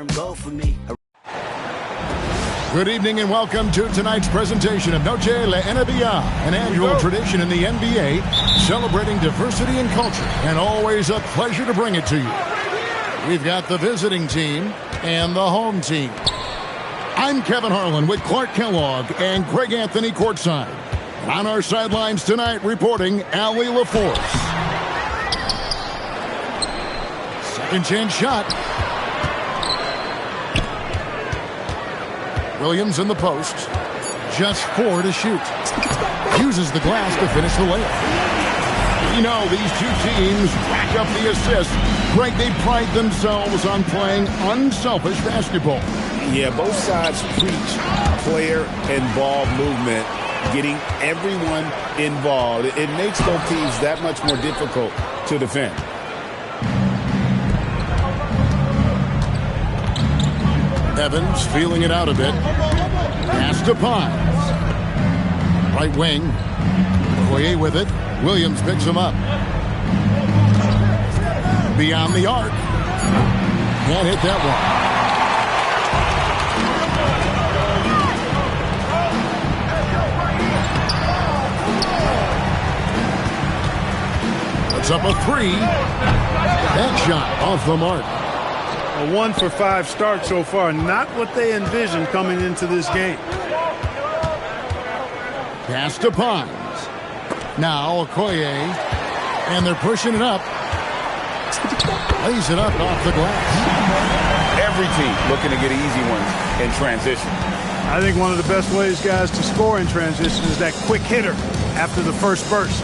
Go for me. Good evening and welcome to tonight's presentation of Noche La NBA, an annual tradition in the NBA, celebrating diversity and culture, and always a pleasure to bring it to you. We've got the visiting team and the home team. I'm Kevin Harlan with Clark Kellogg and Greg Anthony courtside. On our sidelines tonight, reporting Ali LaForce. Second chance shot. Williams in the post. Just 4 to shoot. Uses the glass to finish the layup. You know, these two teams rack up the assists. Greg, they pride themselves on playing unselfish basketball. Yeah, both sides preach player and ball movement, getting everyone involved. It makes both teams that much more difficult to defend. Evans feeling it out a bit. Pass to Pines. Right wing. Okoye with it. Williams picks him up. Beyond the arc. Can't hit that one. Puts up a 3. That shot off the mark. A 1 for 5 start so far. Not what they envisioned coming into this game. Pass to Pines. Now Okoye. And they're pushing it up. Lays it up off the glass. Every team looking to get easy ones in transition. I think one of the best ways, guys, to score in transition is that quick hitter after the first burst.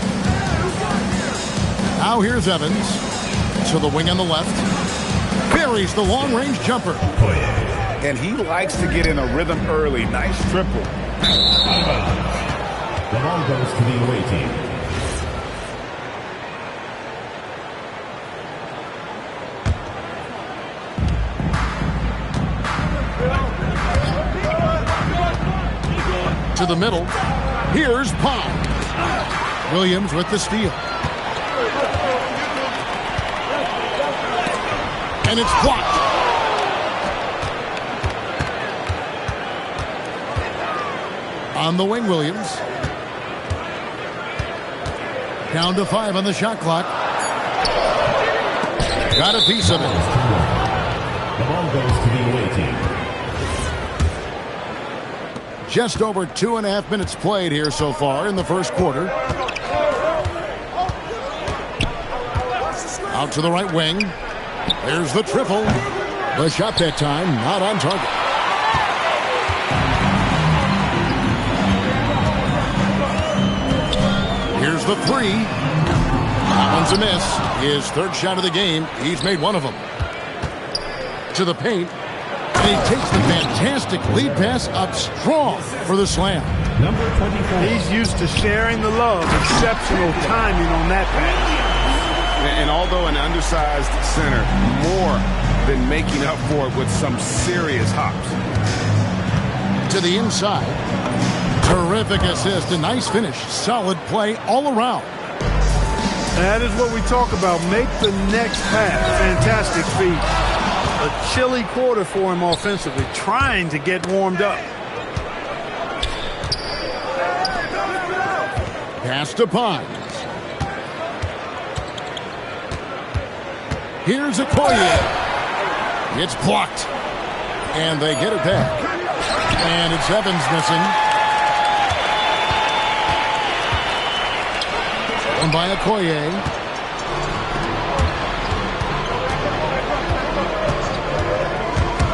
Now here's Evans. To the wing on the left. Buries the long-range jumper. And he likes to get in a rhythm early. Nice triple. The ball goes to the away team. To the middle. Here's Pond. Williams with the steal. And it's blocked. On the wing, Williams. Down to 5 on the shot clock. Got a piece of it. The ball goes to the away team. Just over 2.5 minutes played here so far in the first quarter. Out to the right wing. There's the triple. The shot that time, not on target. Here's the 3. That one's a miss. His third shot of the game. He's made one of them. To the paint. And he takes the fantastic lead pass up strong for the slam. Number 24. He's used to sharing the love. Exceptional timing on that pass. And although an undersized center, more than making up for it with some serious hops. To the inside. Terrific assist. A nice finish. Solid play all around. That is what we talk about. Make the next pass. Fantastic feat. A chilly quarter for him offensively. Trying to get warmed up. Pass to Pines. Here's Okoye. It's blocked. And they get it back. And it's Evans missing. And by Okoye.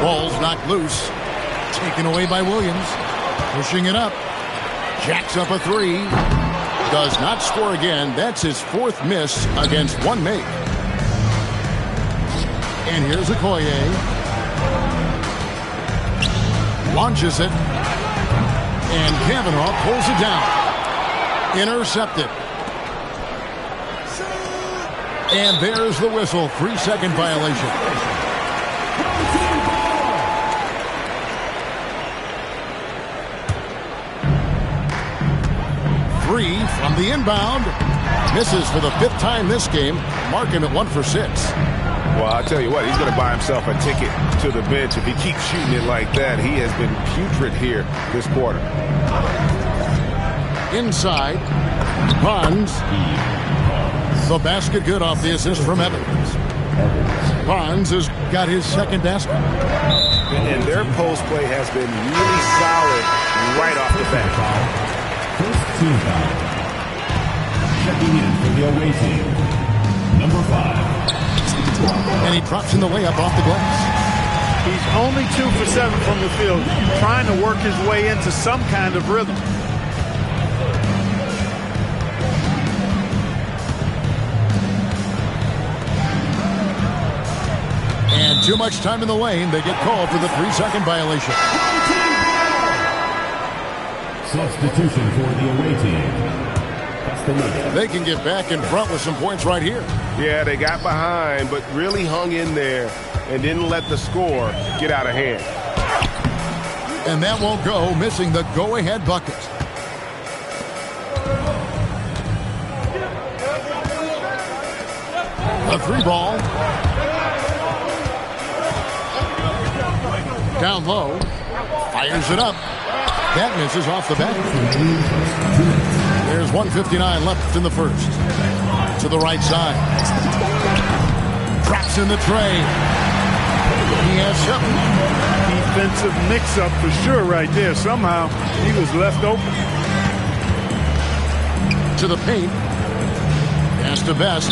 Ball's knocked loose. Taken away by Williams. Pushing it up. Jacks up a 3. Does not score again. That's his 4th miss against one make. And here's Okoye. Launches it. And Kavanaugh pulls it down. Intercepted. And there's the whistle. 3-second violation. Three from the inbound. Misses for the 5th time this game. Mark him at 1 for 6. Well, I'll tell you what, he's going to buy himself a ticket to the bench. If he keeps shooting it like that, he has been putrid here this quarter. Inside, Bonds. The basket good off the assist from Evans. Bonds has got his second basket. And their post play has been really solid right off the bat. First team foul. Checking in for the away team, number 5. And he drops in the layup off the glass. He's only 2 for 7 from the field, trying to work his way into some kind of rhythm. And too much time in the lane. They get called for the 3-second violation. Substitution for the away team. They can get back in front with some points right here. Yeah, they got behind, but really hung in there and didn't let the score get out of hand. And that won't go, missing the go-ahead bucket. A 3-ball. Down low. Fires it up. That misses off the back. There's 1:59 left in the first. To the right side. Drops in the tray. He has something. Defensive mix-up for sure right there. Somehow he was left open. To the paint. Pass to Best.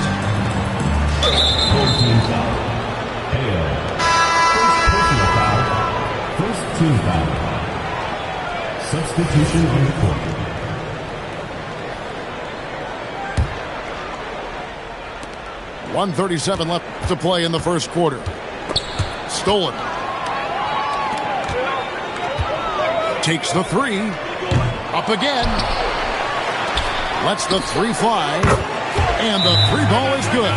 First team foul. Substitution on the court. .137 left to play in the first quarter. Stolen. Takes the 3. Up again. Lets the 3 fly. And the 3-ball is good.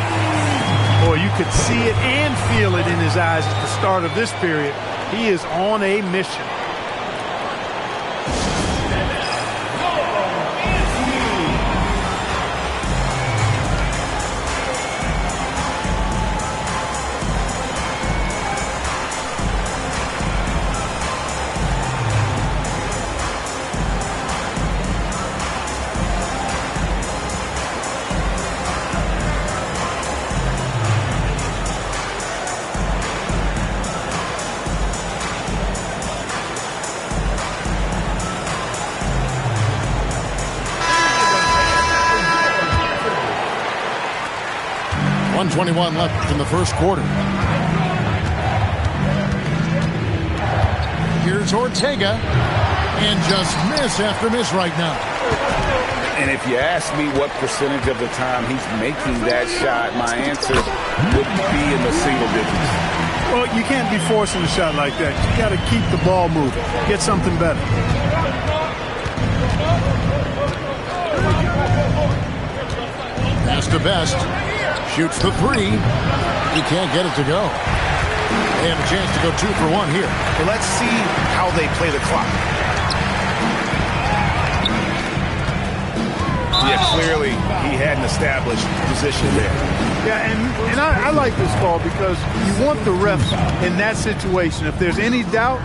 Boy, you could see it and feel it in his eyes at the start of this period. He is on a mission. .121 left in the first quarter. Here's Ortega. And just miss after miss right now. And if you ask me what percentage of the time he's making that shot, my answer would be in the single digits. Well, you can't be forcing a shot like that. You got to keep the ball moving. Get something better. Pass to Best. Shoots the 3. He can't get it to go. They have a chance to go 2 for 1 here. Well, let's see how they play the clock. Yeah, clearly he had an established position there. Yeah, and I like this call because you want the refs in that situation. If there's any doubt,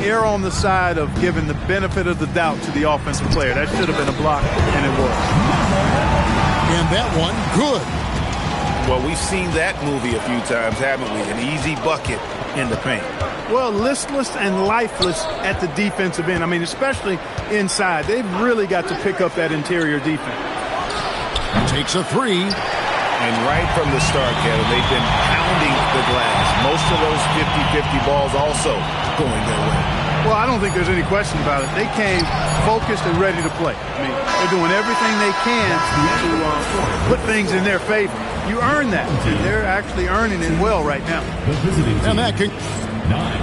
err on the side of giving the benefit of the doubt to the offensive player. That should have been a block, and it was. And that one, good. Well, we've seen that movie a few times, haven't we? An easy bucket in the paint. Well, listless and lifeless at the defensive end. I mean, especially inside. They've really got to pick up that interior defense. Takes a 3. And right from the start, Kevin, they've been pounding the glass. Most of those 50-50 balls also going their way. Well, I don't think there's any question about it. They came focused and ready to play. I mean, they're doing everything they can to put things in their favor. You earn that, and they're actually earning it well right now. And that can... 9.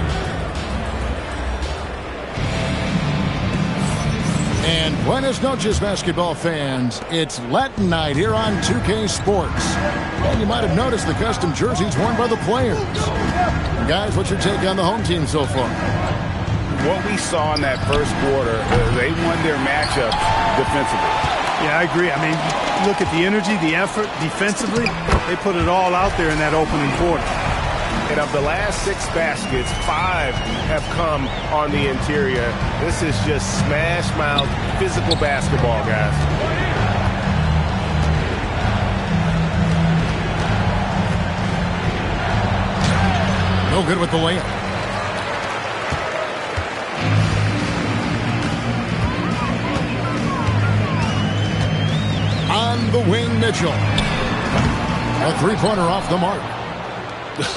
And buenas noches, basketball fans. It's Latin night here on 2K Sports. And you might have noticed the custom jerseys worn by the players. Guys, what's your take on the home team so far? What we saw in that first quarter, they won their matchup defensively. Yeah, I agree. I mean, look at the energy, the effort defensively. They put it all out there in that opening quarter. And of the last 6 baskets, 5 have come on the interior. This is just smash-mouth physical basketball, guys. No good with the layup. On the wing, Mitchell. A three-pointer off the mark.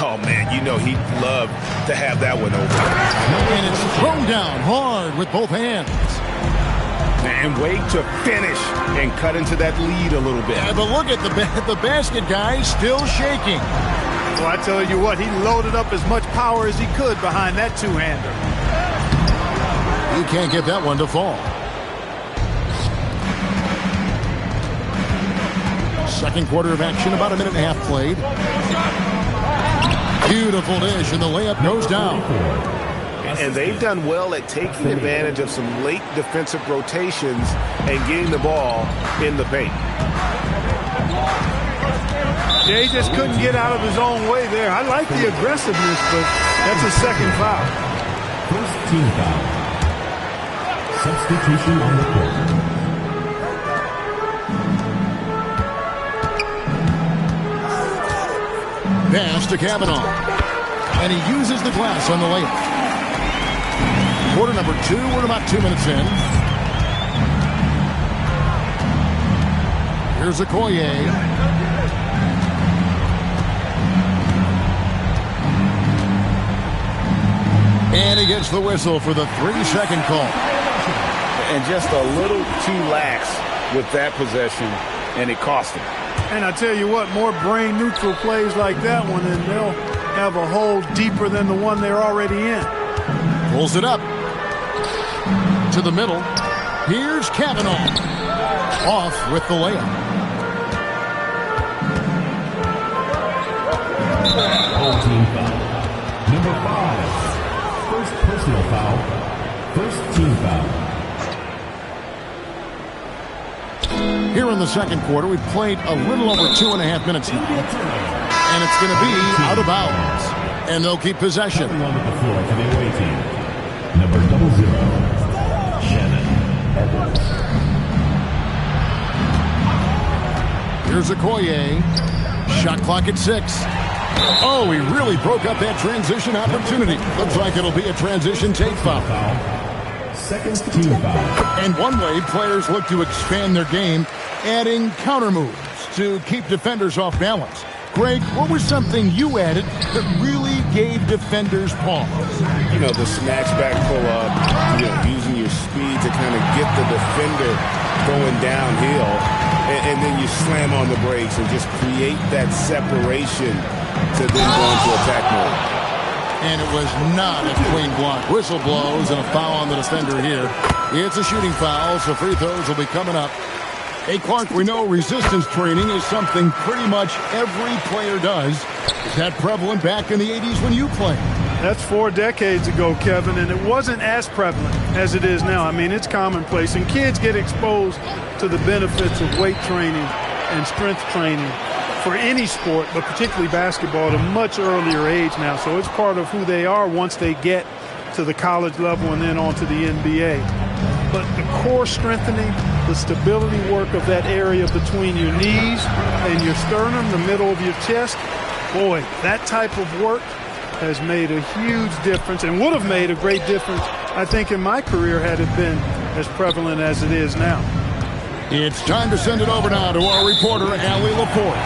Oh, man, you know he'd love to have that one over. And it's thrown down hard with both hands. And wait to finish and cut into that lead a little bit. Yeah, but look at the basket guy still shaking. Well, I tell you what, he loaded up as much power as he could behind that two-hander. You can't get that one to fall. Second quarter of action, about a minute and a half played. Beautiful dish, and the layup goes down. And they've done well at taking advantage of some late defensive rotations and getting the ball in the paint. Yeah, he just couldn't get out of his own way there. I like the aggressiveness, but that's a second foul. First team foul. Substitution on the court. Pass to Kavanaugh. And he uses the glass on the layup. Quarter number 2, we're about 2 minutes in. Here's Okoye. And he gets the whistle for the 3-second call. And just a little too lax with that possession, and it cost him. And I tell you what, more brain-neutral plays like that one, and they'll have a hole deeper than the one they're already in. Pulls it up. To the middle. Here's Kavanaugh. Off with the layup. Whole team foul. Number 5. First personal foul. First team foul. Here in the second quarter, we've played a little over 2.5 minutes now. And it's going to be out of bounds. And they'll keep possession. Coming onto the floor for the away team. Number 00. Shannon Edwards. Here's Okoye. Shot clock at 6. Oh, he really broke up that transition opportunity. Looks like it'll be a transition take foul. Second team foul. And one way players look to expand their game, adding counter moves to keep defenders off balance. Greg, what was something you added that really gave defenders pause? You know, the snatch back pull-up, using your speed to kind of get the defender going downhill, and then you slam on the brakes and just create that separation to then go into attack mode. And it was not a clean block. Whistle blows and a foul on the defender here. It's a shooting foul, so free throws will be coming up. Hey, Clark, we know resistance training is something pretty much every player does. Is that prevalent back in the 80s when you played? That's 4 decades ago, Kevin, and it wasn't as prevalent as it is now. I mean, it's commonplace, and kids get exposed to the benefits of weight training and strength training for any sport, but particularly basketball, at a much earlier age now. So it's part of who they are once they get to the college level and then on to the NBA. But the core strengthening, the stability work of that area between your knees and your sternum, the middle of your chest, boy, that type of work has made a huge difference and would have made a great difference, I think, in my career had it been as prevalent as it is now. It's time to send it over now to our reporter, Allie Laporte.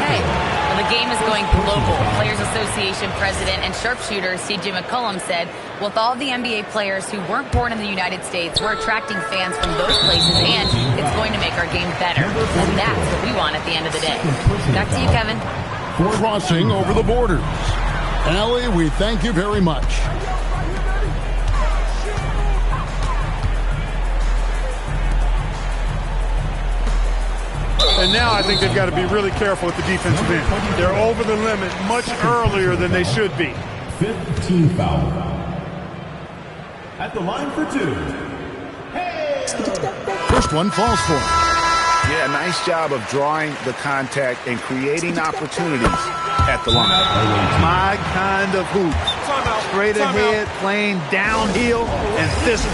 Hey, well, the game is going global. Players Association President and sharpshooter C.J. McCollum said, with all the NBA players who weren't born in the United States, we're attracting fans from those places, and it's going to make our game better. And that's what we want at the end of the day. Back to you, Kevin. Crossing over the borders. Allie, we thank you very much. And now I think they've got to be really careful at the defensive end. They're over the limit much earlier than they should be. 5th team foul. At the line for 2. First one falls for him. Yeah, nice job of drawing the contact and creating opportunities at the line. My kind of hoops. Straight ahead, playing downhill and physical.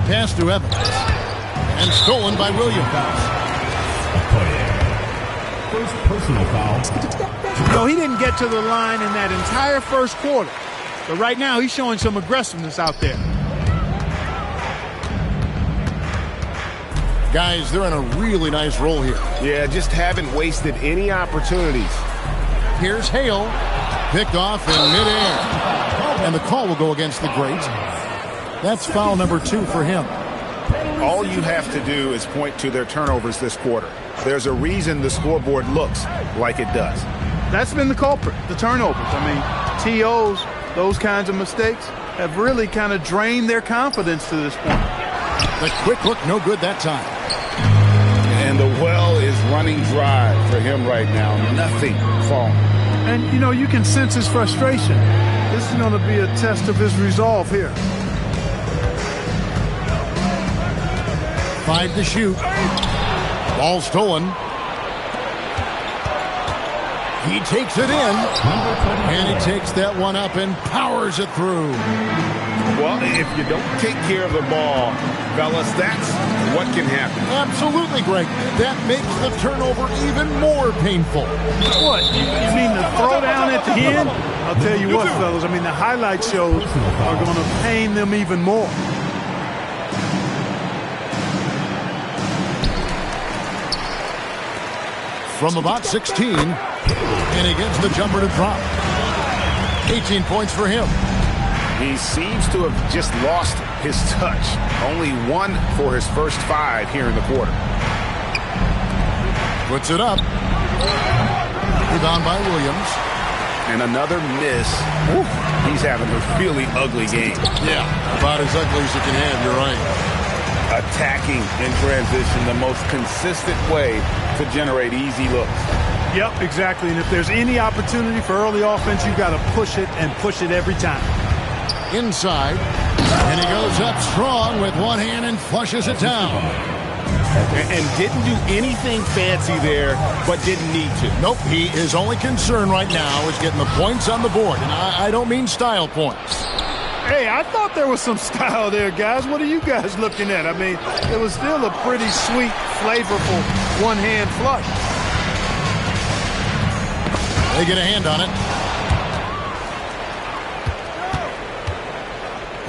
Pass to Evans. And stolen by Williams. First personal foul. No, he didn't get to the line in that entire first quarter. But right now, he's showing some aggressiveness out there. Guys, they're in a really nice roll here. Yeah, just haven't wasted any opportunities. Here's Hale. Picked off in midair. And the call will go against the great. That's foul number 2 for him. All you have to do is point to their turnovers this quarter. There's a reason the scoreboard looks like it does. That's been the culprit, the turnovers. I mean, TOs, those kinds of mistakes, have really kind of drained their confidence to this point. The quick look, no good that time. And the well is running dry for him right now. Nothing falling. And, you know, you can sense his frustration. This is going to be a test of his resolve here. 5 to shoot. Ball stolen. He takes it in. And he takes that one up and powers it through. Well, if you don't take care of the ball, fellas, that's what can happen. Absolutely, Greg. That makes the turnover even more painful. What? You mean the throwdown at the end? I'll tell you what, fellas. I mean, the highlight shows are going to pain them even more. From about 16, and he gets the jumper to drop. 18 points for him. He seems to have just lost his touch. Only 1 for his first 5 here in the quarter. Puts it up. Rebound by Williams. And another miss. Oof, he's having a really ugly game. Yeah, about as ugly as you can have, you're right. Attacking in transition, the most consistent way to generate easy looks. Yep, exactly. And if there's any opportunity for early offense, you've got to push it and push it every time. Inside. And he goes up strong with one hand and flushes it down. And didn't do anything fancy there, but didn't need to. Nope, his only concern right now is getting the points on the board. And I don't mean style points. Hey, I thought there was some style there, guys. What are you guys looking at? I mean, it was still a pretty sweet, flavorful one-hand flush. They get a hand on it.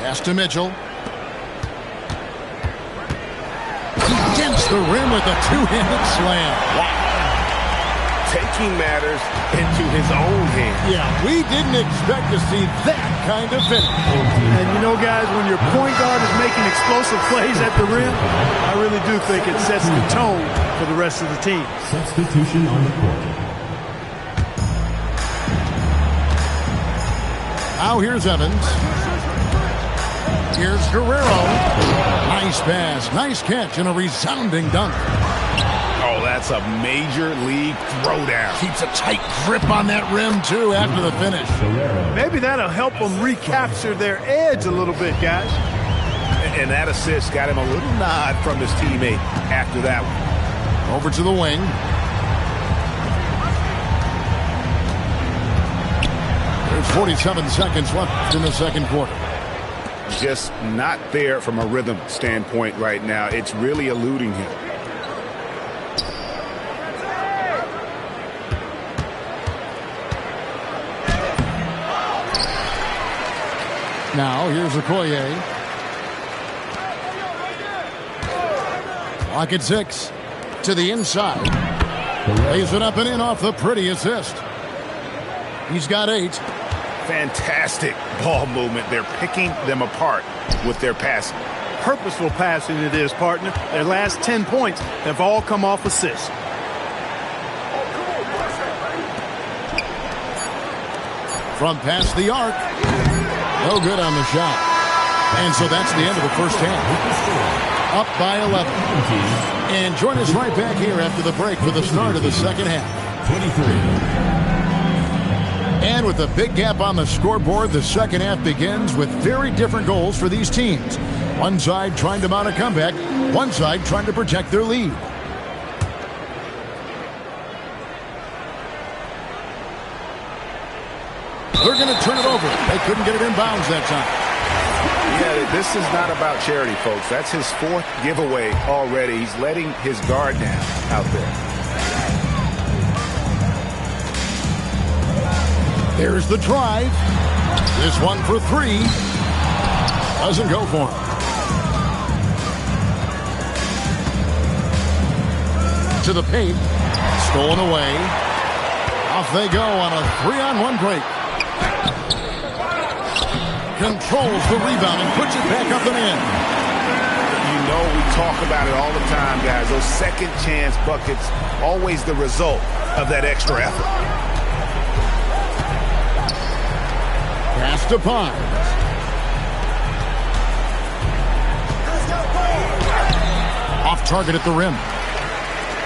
Pass to Mitchell. Against the rim with a two-handed slam. Wow. Taking matters into his own hands. Yeah, we didn't expect to see that kind of finish. And you know, guys, when your point guard is making explosive plays at the rim, I really do think it sets the tone for the rest of the team. Substitution on the court. Now here's Evans. Here's Guerrero. Nice pass, nice catch, and a resounding dunk. Oh, that's a major league throwdown. Keeps a tight grip on that rim, too, after the finish. Maybe that'll help them recapture their edge a little bit, guys. And that assist got him a little nod from his teammate after that one. Over to the wing. There's 47 seconds left in the second quarter. Just not there from a rhythm standpoint right now. It's really eluding him. Now, here's Okoye. Lock at 6. To the inside. Lays it up and in off the pretty assist. He's got 8. Fantastic ball movement. They're picking them apart with their passing. Purposeful passing it is, partner. Their last 10 points have all come off assists. From past the arc. No good on the shot. And so that's the end of the first half. up by 11. And join us right back here after the break for the start of the second half. 23. And with a big gap on the scoreboard, the second half begins with very different goals for these teams. One side trying to mount a comeback, one side trying to protect their lead. They're going to turn it over. They couldn't get it in bounds that time. Yeah, this is not about charity, folks. That's his fourth giveaway already. He's letting his guard down out there. There's the drive. This one for three. Doesn't go for him. To the paint. Stolen away. Off they go on a 3-on-1 break. Controls the rebound and puts it back up and in. You know we talk about it all the time, guys. Those second chance buckets, always the result of that extra effort. Pass to Pines. Off target at the rim.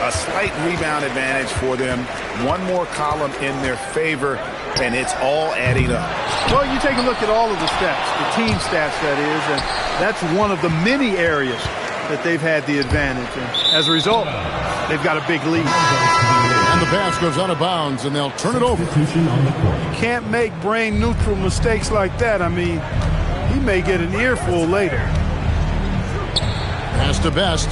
A slight rebound advantage for them. One more column in their favor, and it's all adding up. Well, you take a look at all of the stats, the team stats, that is, and that's one of the many areas that they've had the advantage. And as a result, they've got a big lead. And the pass goes out of bounds, and they'll turn it over. You can't make brain-neutral mistakes like that. I mean, he may get an earful later. Pass to Best.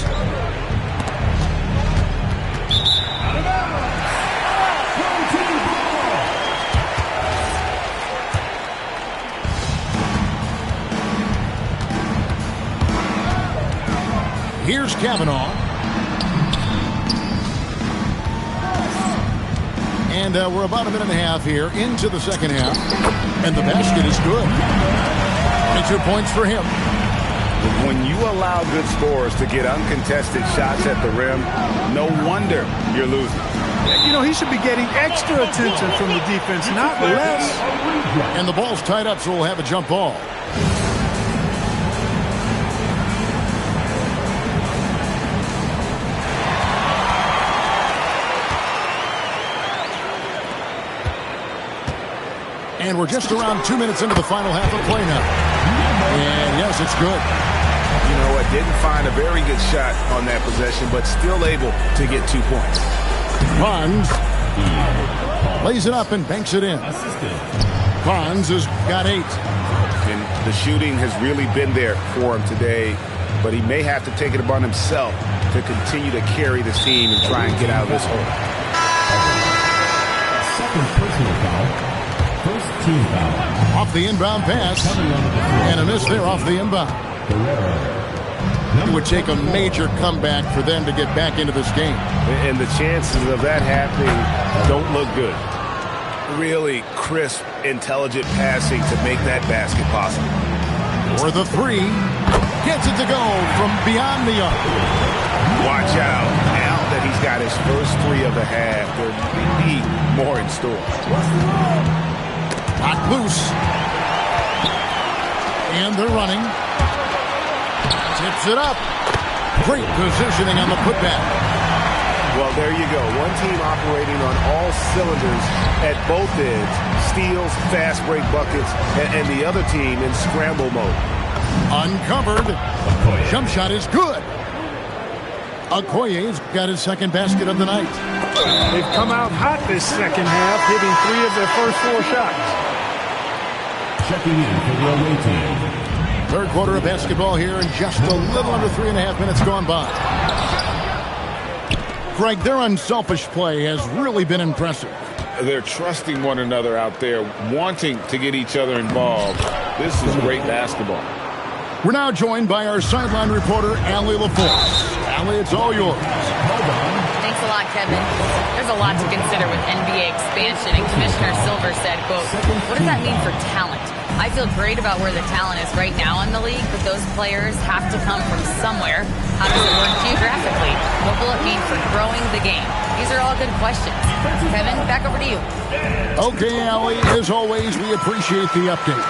Here's Kavanaugh. And we're about a minute and a half here into the second half. And the basket is good. 22 points for him. When you allow good scorers to get uncontested shots at the rim, no wonder you're losing. You know, he should be getting extra attention from the defense, not less. And the ball's tied up, so we'll have a jump ball. And we're just around 2 minutes into the final half of play now. And yes, it's good. You know what? Didn't find a very good shot on that possession, but still able to get 2 points. Pons lays it up and banks it in. Pons has got 8. And the shooting has really been there for him today, but he may have to take it upon himself to continue to carry this team and try and get out of this hole. Second personal foul. First team foul. Off the inbound pass. And a miss there off the inbound. It would take a major comeback for them to get back into this game. And the chances of that happening don't look good. Really crisp, intelligent passing to make that basket possible. For the 3. Gets it to go from beyond the arc. Watch out. Now that he's got his first 3 of the half, there may be more in store. Knocked loose. And they're running. Tips it up. Great positioning on the putback. Well, there you go. One team operating on all cylinders at both ends. Steals, fast break buckets, and the other team in scramble mode. Uncovered. Jump shot is good. Okoye's got his second basket of the night. They've come out hot this second half, hitting 3 of their first 4 shots. Checking in for the away team. Third quarter of basketball here and just a little under 3.5 minutes gone by. Greg, their unselfish play has really been impressive. They're trusting one another out there, wanting to get each other involved. This is great basketball. We're now joined by our sideline reporter, Allie LaForce. Allie, it's all yours. Thanks a lot, Kevin. There's a lot to consider with NBA expansion, and Commissioner Silver said, quote, "What does that mean for talent? I feel great about where the talent is right now in the league, but those players have to come from somewhere. How does it work geographically? What will it mean for growing the game?" These are all good questions. Kevin, back over to you. Okay, Allie, as always, we appreciate the update.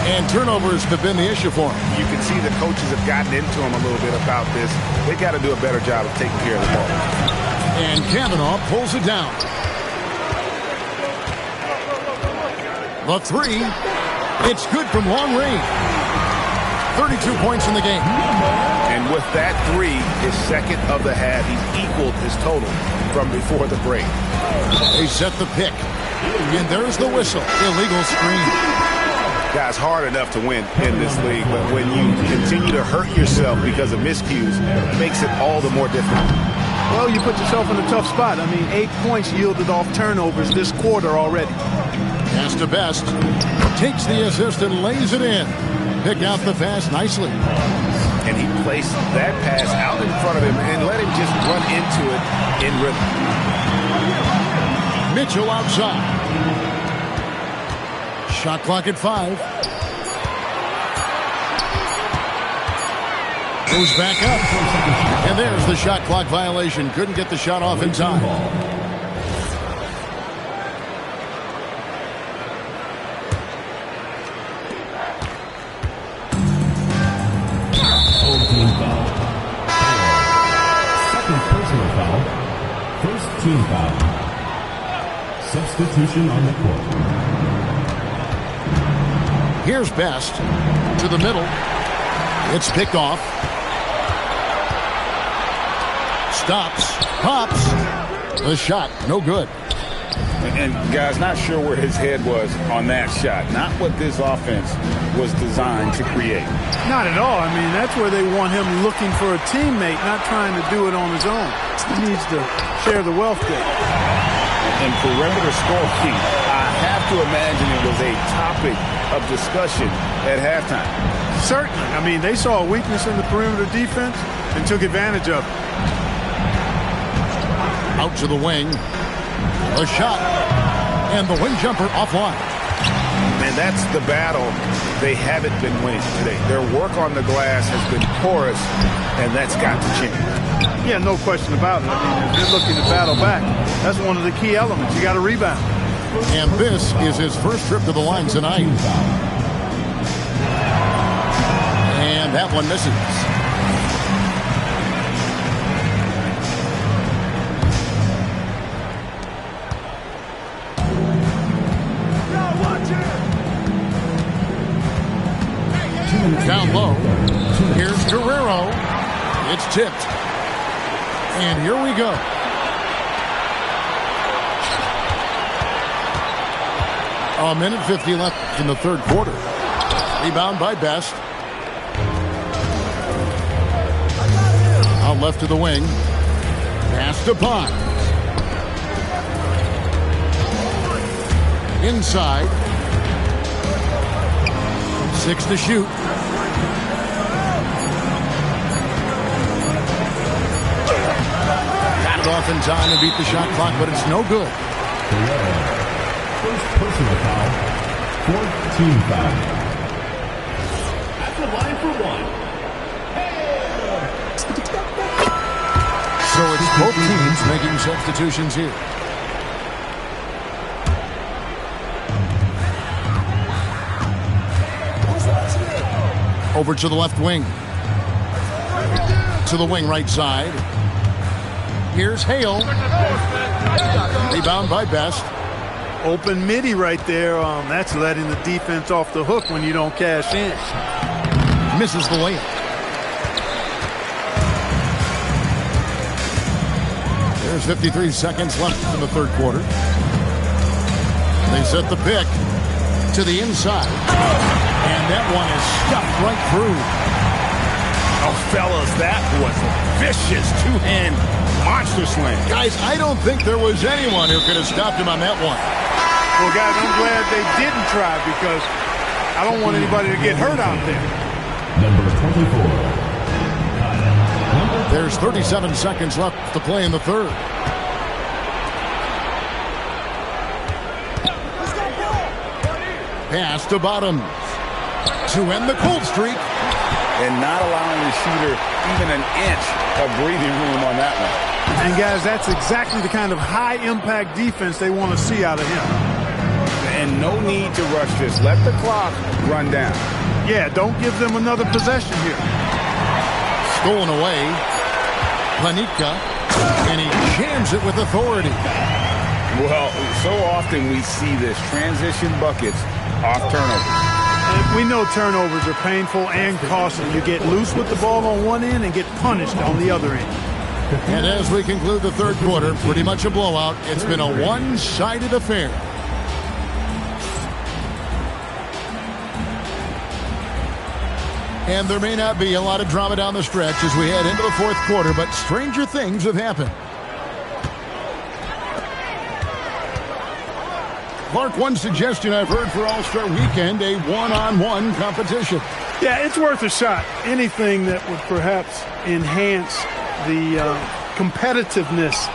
And turnovers have been the issue for him. You can see the coaches have gotten into him a little bit about this. They got to do a better job of taking care of the ball. And Kavanaugh pulls it down. The three. It's good from long range. 32 points in the game. And with that three, his second of the half, he's equaled his total from before the break. They set the pick. And there's the whistle. Illegal screen. Guys, hard enough to win in this league, but when you continue to hurt yourself because of miscues, it makes it all the more difficult. Well, you put yourself in a tough spot. I mean, 8 points yielded off turnovers this quarter already. Pass to Best. Takes the assist and lays it in. Pick out the pass nicely. And he placed that pass out in front of him and let him just run into it in rhythm. Mitchell outside. Shot clock at 5. Goes back up. And there's the shot clock violation. Couldn't get the shot off in time. Second personal foul. First team foul. Substitution on the court. Here's Best to the middle. It's picked off. Stops. Pops. The shot. No good. And guys, not sure where his head was on that shot. Not what this offense was designed to create. Not at all. I mean, that's where they want him looking for a teammate, not trying to do it on his own. He needs to share the wealth there. In perimeter scoring, I have to imagine it was a topic of discussion at halftime. Certainly. I mean, they saw a weakness in the perimeter defense and took advantage of it. Out to the wing. A shot. And the wing jumper offline. And that's the battle they haven't been winning today. Their work on the glass has been porous, and that's got to change. Yeah, no question about it. I mean, if they're looking to battle back, that's one of the key elements. You got to rebound. And this is his first trip to the line tonight. And that one misses. Down low. Here's Guerrero. It's tipped. And here we go. A minute 50 left in the third quarter. Rebound by Best. Out left to the wing. Pass to Pond. Inside. 6 to shoot. Got it off in time to beat the shot clock, but it's no good. First personal foul. Fourth team foul. At the line for one. So it's both teams making substitutions here. Over to the left wing. To the wing right side. Here's Hale. Rebound by Best. Open midi right there. That's letting the defense off the hook when you don't cash in. Misses the layup. There's 53 seconds left in the third quarter. They set the pick to the inside. And that one is stuffed right through. Oh, fellas, that was a vicious two-hand monster slam. Guys, I don't think there was anyone who could have stopped him on that one. Well, guys, I'm glad they didn't try because I don't want anybody to get hurt out there. Number 24. There's 37 seconds left to play in the third. Pass to Bottoms to end the cold streak. And not allowing the shooter even an inch of breathing room on that one. And, guys, that's exactly the kind of high-impact defense they want to see out of him. And no need to rush this. Let the clock run down. Yeah, don't give them another possession here. Stolen away. Panika. And he jams it with authority. Well, so often we see this. Transition buckets off turnovers. And we know turnovers are painful and costly. You get loose with the ball on one end and get punished on the other end. And as we conclude the third quarter, pretty much a blowout. It's been a one-sided affair. And there may not be a lot of drama down the stretch as we head into the fourth quarter, but stranger things have happened. Clark, one suggestion I've heard for All-Star Weekend, a one-on-one competition. Yeah, it's worth a shot. Anything that would perhaps enhance the competitiveness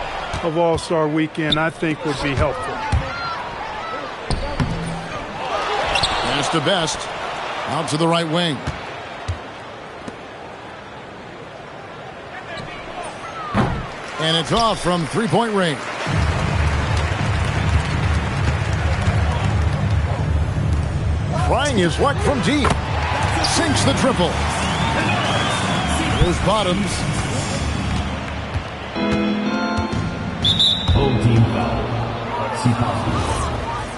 of All-Star Weekend, I think would be helpful. Pass to Best. Out to the right wing. And it's off from three-point range. Trying his luck from deep. Sinks the triple. Here's Bottoms. Home team foul.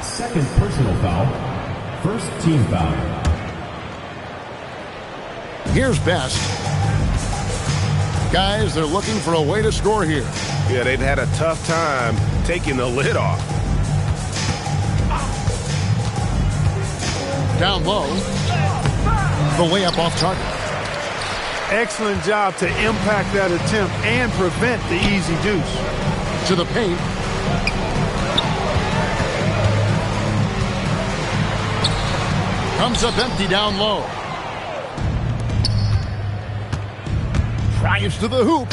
Second personal foul. First team foul. Here's Best. Guys, they're looking for a way to score here. Yeah, they've had a tough time taking the lid off. Down low. The layup off target. Excellent job to impact that attempt and prevent the easy deuce. To the paint. Comes up empty down low. Drives to the hoop.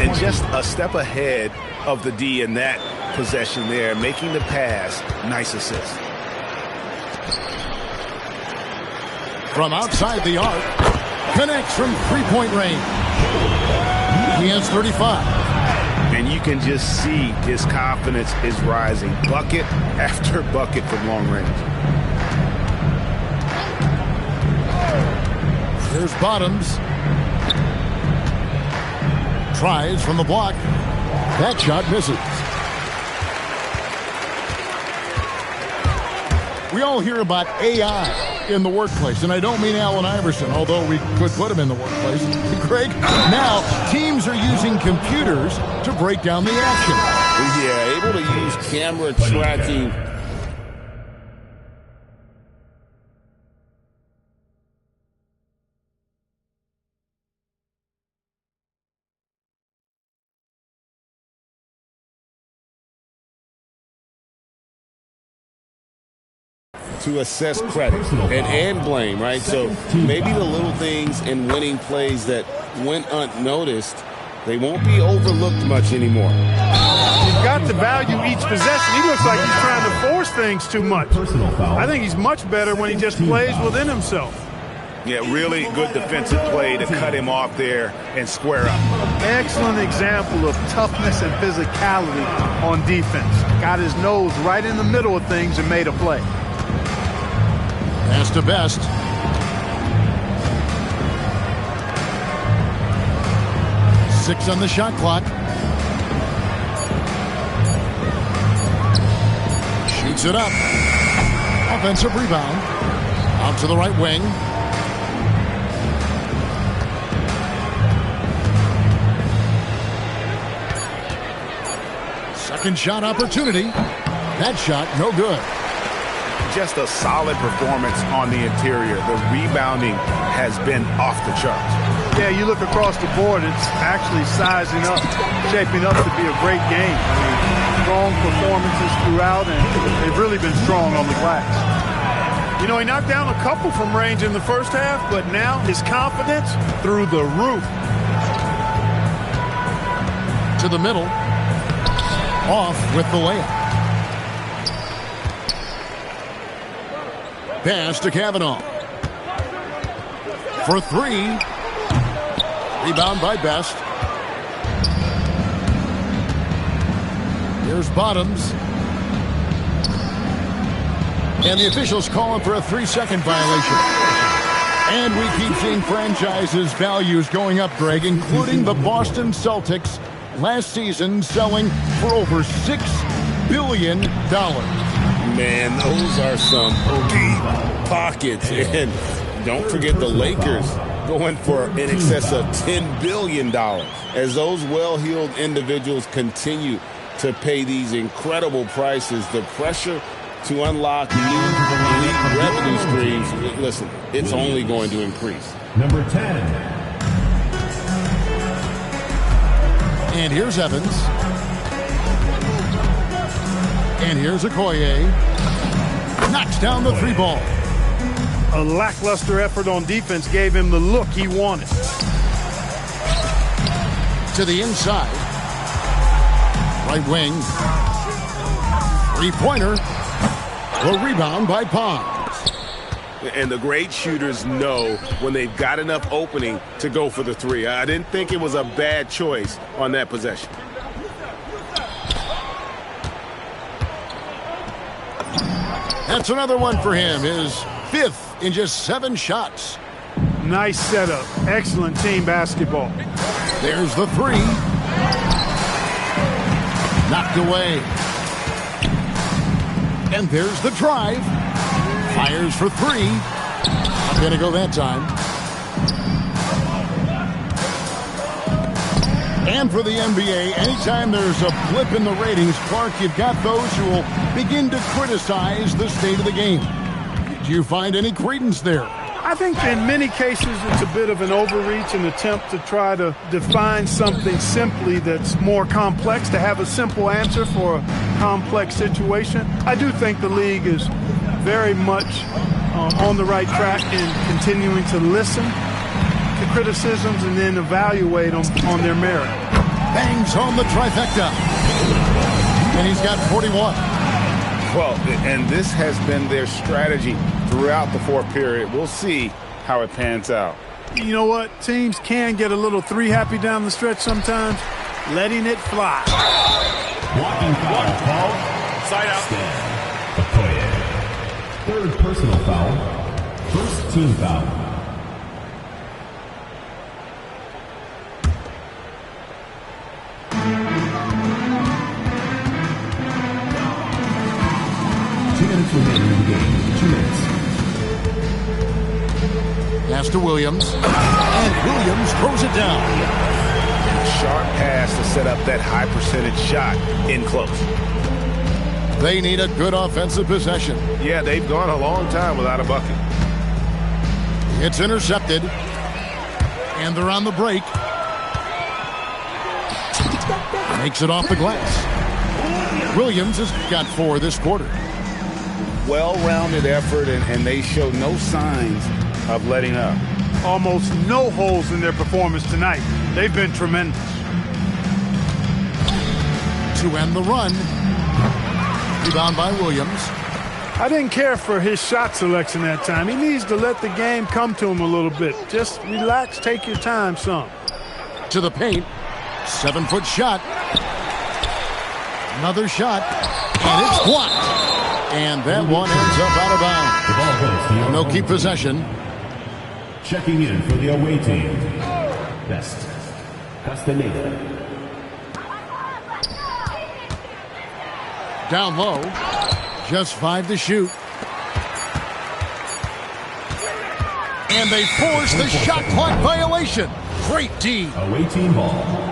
And just a step ahead of the D in that possession there, making the pass. Nice assist. From outside the arc. Connects from three-point range. He has 35. And you can just see his confidence is rising. Bucket after bucket from long range. There's Bottoms. Tries from the block. That shot misses. We all hear about AI in the workplace, and I don't mean Allen Iverson, although we could put him in the workplace. Greg, now teams are using computers to break down the action. Yeah, able to use camera tracking. To assess credit and blame, right? So maybe the little things in winning plays that went unnoticed, they won't be overlooked much anymore. You've got to value each possession. He looks like he's trying to force things too much. I think he's much better when he just plays within himself. Yeah, really good defensive play to cut him off there and square up. Excellent example of toughness and physicality on defense. Got his nose right in the middle of things and made a play. Pass to Best. Six on the shot clock. Shoots it up. Offensive rebound. Out to the right wing. Second shot opportunity. That shot no good. Just a solid performance on the interior. The rebounding has been off the charts. Yeah, you look across the board, it's actually sizing up, shaping up to be a great game. I mean, strong performances throughout, and they've really been strong on the glass. You know, he knocked down a couple from range in the first half, but now his confidence through the roof. To the middle. Off with the layup. Pass to Kavanaugh. For three. Rebound by Best. Here's Bottoms. And the officials calling for a 3-second violation. And we keep seeing franchises' values going up, Greg, including the Boston Celtics last season selling for over $6 billion. Man, those are some deep pockets. And don't forget the Lakers going for in excess of $10 billion as those well-heeled individuals continue to pay these incredible prices. The pressure to unlock new elite revenue streams, listen, it's only going to increase. Number 10. And here's Evans. And here's Okoye. Knocks down the 3 ball. A lackluster effort on defense gave him the look he wanted. To the inside. Right wing. 3-pointer. The rebound by Pons. And the great shooters know when they've got enough opening to go for the 3. I didn't think it was a bad choice on that possession. That's another one for him. His 5th in just 7 shots. Nice setup. Excellent team basketball. There's the 3. Knocked away. And there's the drive. Fires for 3. Not going to go that time. And for the NBA, anytime there's a blip in the ratings, Clark, you've got those who will begin to criticize the state of the game. Do you find any credence there? I think in many cases it's a bit of an overreach, an attempt to try to define something simply that's more complex, to have a simple answer for a complex situation. I do think the league is very much on the right track in continuing to listen to criticisms and then evaluate them on their merit. Bangs on the trifecta. And he's got 41. Well, and this has been their strategy throughout the 4th period. We'll see how it pans out. You know what? Teams can get a little 3 happy down the stretch sometimes. Letting it fly. Walking foul called. Side out. Okoye. 3rd personal foul. 1st team foul. Remaining in the game. 2 minutes. Pass to Williams. And Williams throws it down. And a sharp pass to set up that high percentage shot in close. They need a good offensive possession. Yeah, they've gone a long time without a bucket. It's intercepted. And they're on the break. Makes it off the glass. Williams has got 4 this quarter. Well-rounded effort, and they show no signs of letting up. Almost no holes in their performance tonight. They've been tremendous. To end the run. Rebound by Williams. I didn't care for his shot selection that time. He needs to let the game come to him a little bit. Just relax, take your time some. To the paint. 7-foot shot. Another shot. And it's blocked. And that one ends up out of bounds. The ball goes to And they'll keep possession. Checking in for the away team. Best. Castaneda. Down low. Just 5 to shoot. And they force the shot clock violation. Great D. Away team ball.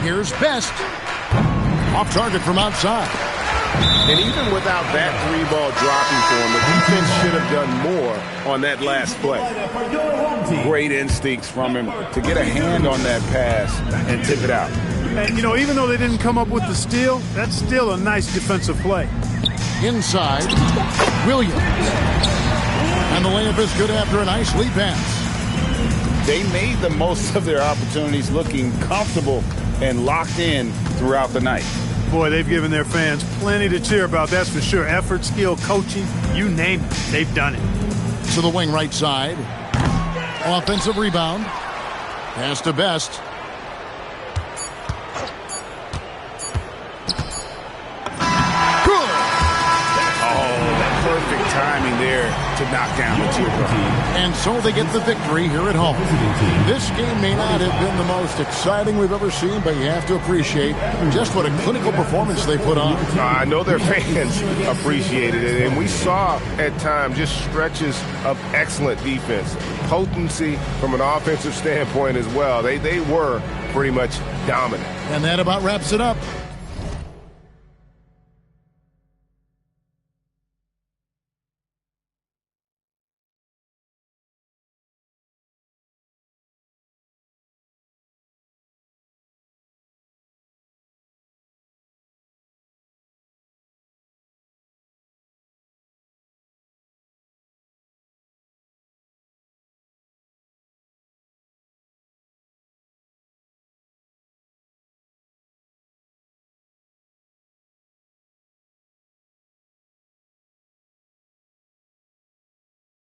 Here's Best. Off target from outside. And even without that 3-ball dropping for him, the defense should have done more on that last play. Great instincts from him to get a hand on that pass and tip it out. And, you know, even though they didn't come up with the steal, that's still a nice defensive play. Inside. Williams. And the layup is good after a nice lead pass. They made the most of their opportunities, looking comfortable and locked in throughout the night. Boy, they've given their fans plenty to cheer about, that's for sure. Effort, skill, coaching, you name it, they've done it. To the wing right side. Offensive rebound. Pass to Best. Perfect timing there to knock down the teardrop. And so they get the victory here at home. This game may not have been the most exciting we've ever seen, but you have to appreciate just what a clinical performance they put on. I know their fans appreciated it, and we saw at times just stretches of excellent defense. Potency from an offensive standpoint as well. They were pretty much dominant. And that about wraps it up.